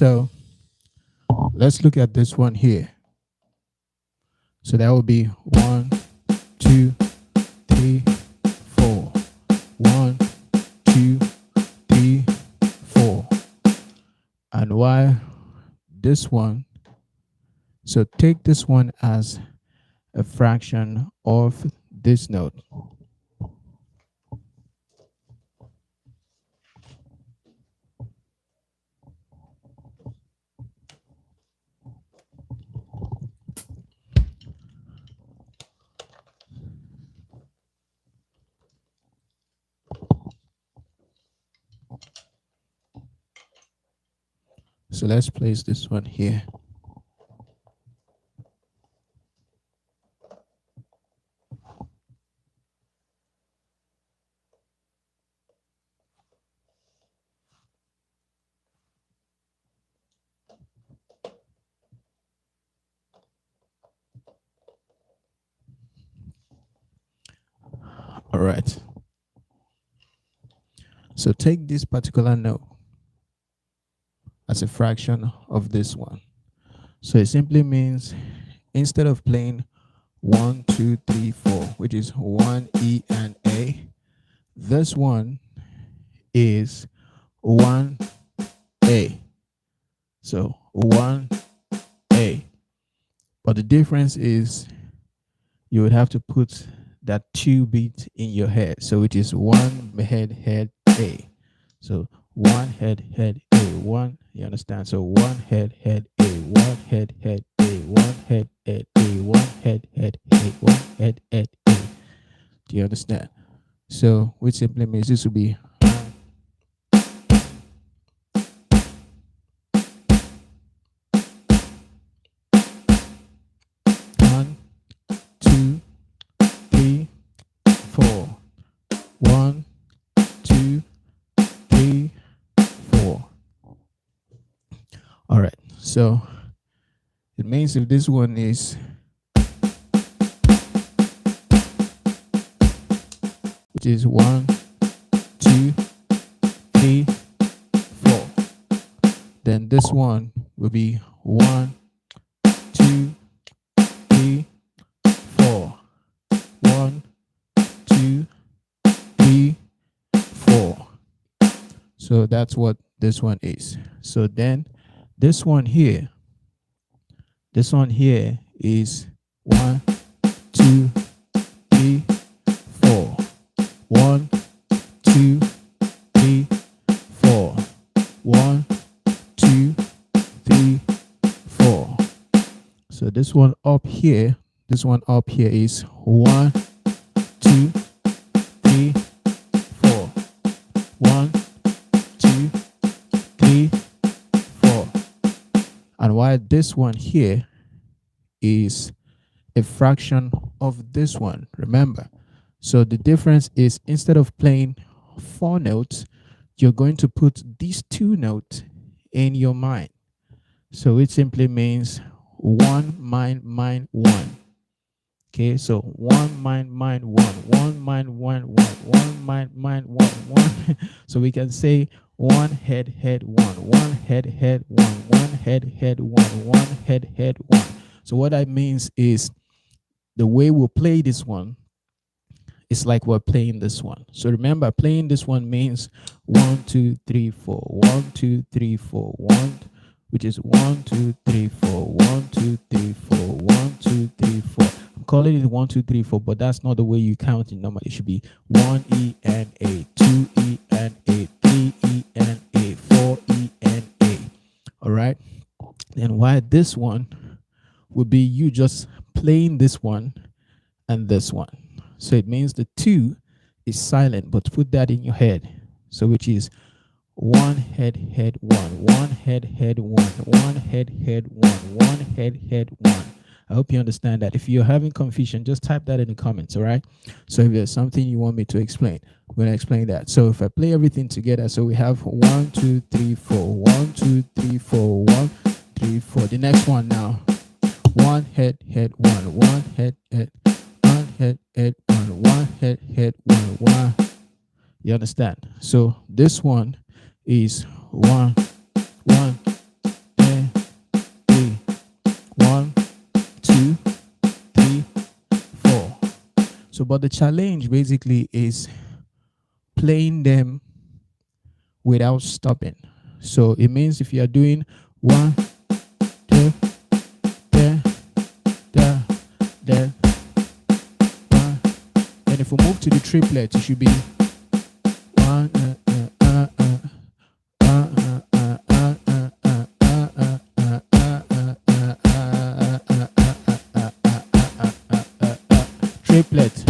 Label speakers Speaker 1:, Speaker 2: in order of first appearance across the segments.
Speaker 1: So let's look at this one here. So that would be 1, 2, 3, 4. 1, 2, 3, 4. And why this one? So take this one as a fraction of this note. So let's place this one here. All right. So take this particular note as a fraction of this one. So it simply means instead of playing 1, 2, 3, 4, which is 1 E and A, this one is 1 A. So 1 A. But the difference is you would have to put that 2 beat in your head. So it is 1 head A. So 1 head A, 1, you understand? So 1 head A, 1 head A, 1 head A, 1 head A, 1 head A. Do you understand? So which simply means this will be 1, 2, 3, 4. 1, 2, 3, 4. All right. So it means if this one is, which is 1, 2, 3, 4, then this one will be 1, 2, 3, 4. 1, 2, 3, 4. So that's what this one is. So then this one here is 1, 2, 3, 4. 1, 2, 3, 4. 1, 2, 3, 4. So this one up here is 1, 2, 3, 4. 1, 2, 3, 4. And while this one here is a fraction of this one, remember. So the difference is instead of playing 4 notes, you're going to put these 2 notes in your mind. So it simply means 1 mind 1. Okay, so 1 mind 1, 1 mind 1, 1 mind 1. So we can say 1 head 1, 1 head 1, 1 head 1, 1 head 1. So what that means is the way we'll play this one, it's like we're playing this one. So remember, playing this one means 1, 2, 3, 4, 1, 2, 3, 4, 1, which is 1, 2, 3, 4, 1, 2, 3, 4, 1, 2, 3, 4. I'm calling it 1, 2, 3, 4, but that's not the way you count it normally. It should be 1 E and A, 2 E and A, 3 E and A, 4 E and A. All right. Then why this one would be you just playing this one and this one. So it means the 2 is silent, but put that in your head. So which is 1 head 1, 1 head 1, 1 head 1, 1 head 1. I hope you understand that. If you're having confusion, just type that in the comments, all right? So if there's something you want me to explain, I'm going to explain that. So if I play everything together, so we have 1, 2, 3, 4, 1, 2, 3, 4, 1, 3, 4. The next one now. 1 head 1, 1 head 1 head 1, 1 head 1, 1. You understand? So this one is 1 1 So, but the challenge basically is playing them without stopping. So it means if you are doing one, two, there, there, there, one, and if we move to the triplet, it should be one, triplet.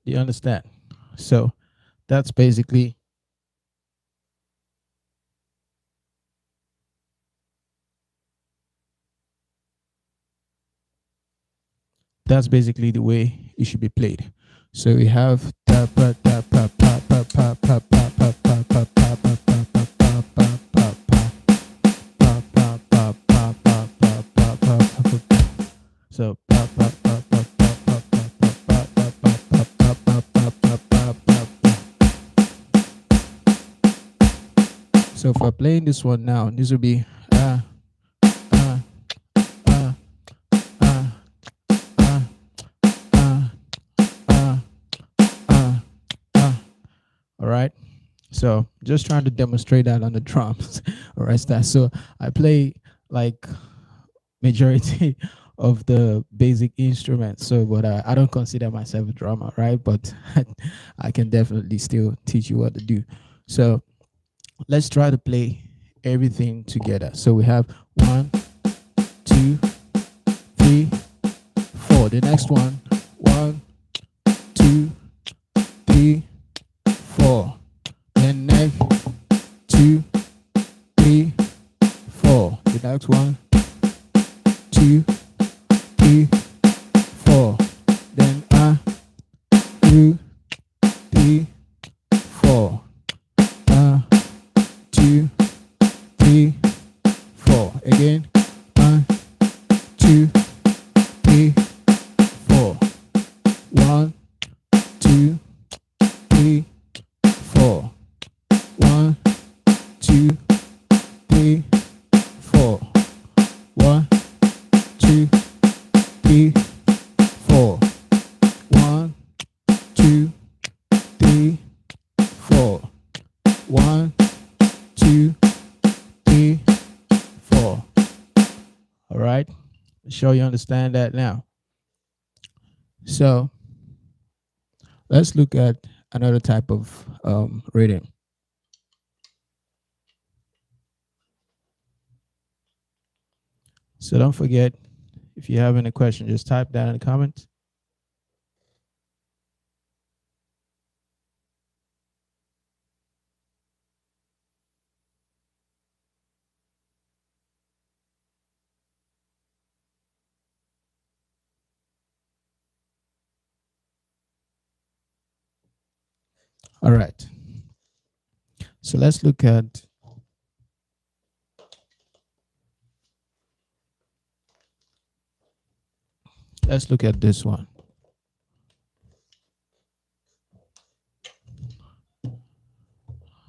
Speaker 1: Do you understand? So that's basically the way it should be played. So we have so so if we're playing this one now, this will be all right. So just trying to demonstrate that on the drums. All right, so I play like majority of the basic instruments. So, but I don't consider myself a drummer, right? But I can definitely still teach you what to do. So let's try to play everything together. So we have 1, 2, 3, 4. The next one, 1, 2, 3, 4. Then next, 2, 3, 4. The next one, 2, 3, 4. Then 2, 3, 4. 2, 3, 4. Again, 1, 2, 3, 4. 1, 2, 3, 4. 1, 2, 3, 4. 1, 2, 3, 4. 1, 2, 3, 4. 1, 2, 3, 4. All right. Sure you understand that now. So let's look at another type of rhythm. So don't forget, if you have any question, just type that in the comments. All right. So let's look at this one.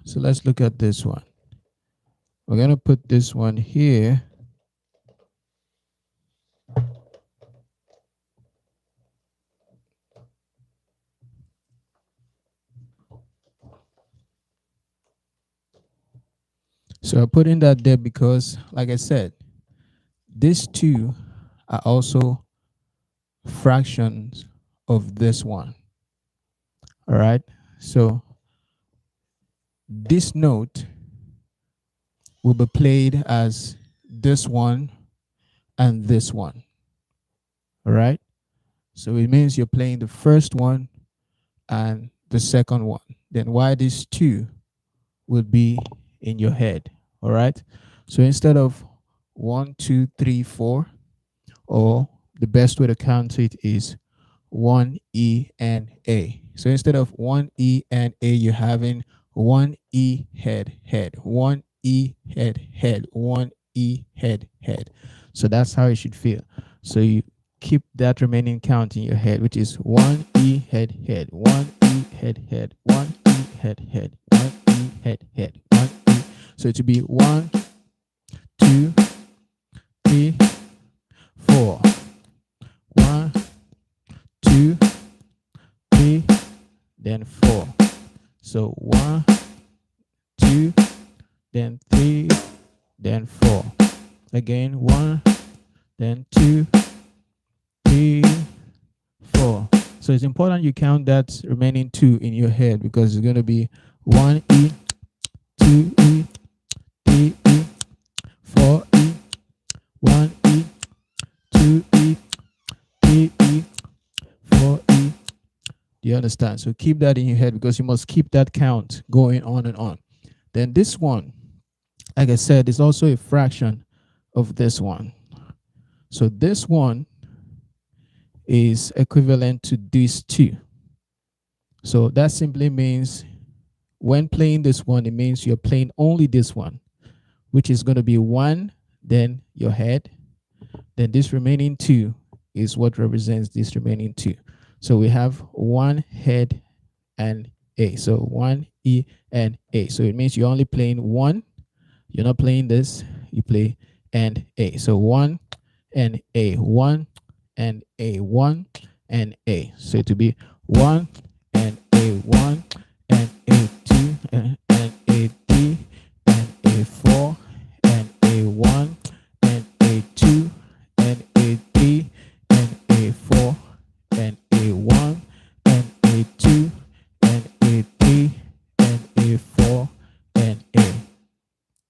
Speaker 1: So let's look at this one. We're going to put this one here. So I put in that there because, like I said, these two are also fractions of this one. All right. So this note will be played as this one and this one. All right. So it means you're playing the first one and the second one. Then why these two would be in your head. All right. So instead of 1, 2, 3, 4, or the best way to count it is 1 E and A. So instead of 1 E and A, you're having 1 E head head, 1 E head head, 1 E head head. So that's how it should feel. So keep that remaining count in your head, which is 1 E head head, 1 E head head, 1 E head head, 1 E head head, 1 E. So it will be 1, 2, 3, 4. 1, 2, 3, then 4. So 1, 2, then 3, then 4. Again, 1, then 2, 3, 4. So it's important you count that remaining 2 in your head, because it's going to be 1 E, 2 E, 3 E, 4 E, 1 E, 2 E, 3 E, 4 E. Do you understand? So keep that in your head, because you must keep that count going on and on. Then this one, like I said, is also a fraction of this one. So this one is equivalent to these two. So that simply means when playing this one, it means you're playing only this one, which is going to be 1, then your head. Then this remaining 2 is what represents this remaining 2. So we have 1 head and A. So 1 E and A. So it means you're only playing 1. You're not playing this. You play and A. So 1 and A. 1 and A. 1 and A. So it will be 1 and A. 1 and A. 2 and A. 3 and A. 4 and A. 1 and A. 2 and A. 3 and A. 4 and A. 1 and A. 2 and A. 3 and A. 4 and A.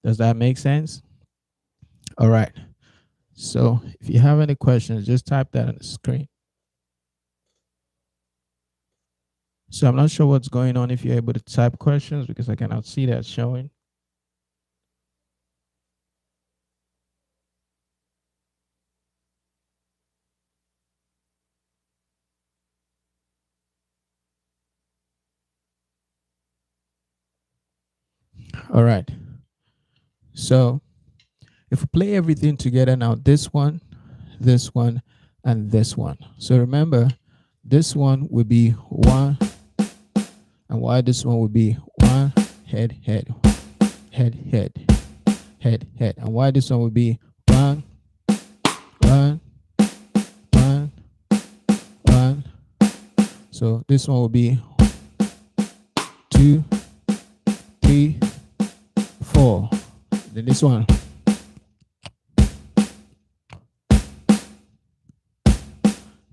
Speaker 1: Does that make sense? All right. So if you have any questions, just type that on the screen. So I'm not sure what's going on if you're able to type questions, because I cannot see that showing. All right. So if we play everything together now, this one, and this one. So remember, this one will be 1, and why this one will be 1 head head head head head head, and why this one will be 1 1 1 1. So this one will be 2 3 4. Then this one.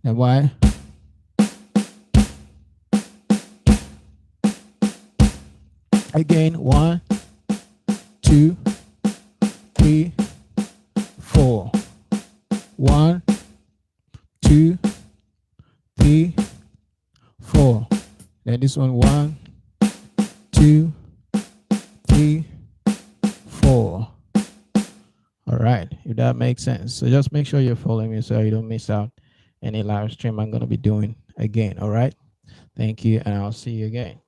Speaker 1: And why? Again, 1 2 3 4. 1 2 3 4. Then this one, 1 2 3 4. All right, if that makes sense. So just make sure you're following me so you don't miss out any live stream I'm going to be doing again. All right, thank you, and I'll see you again.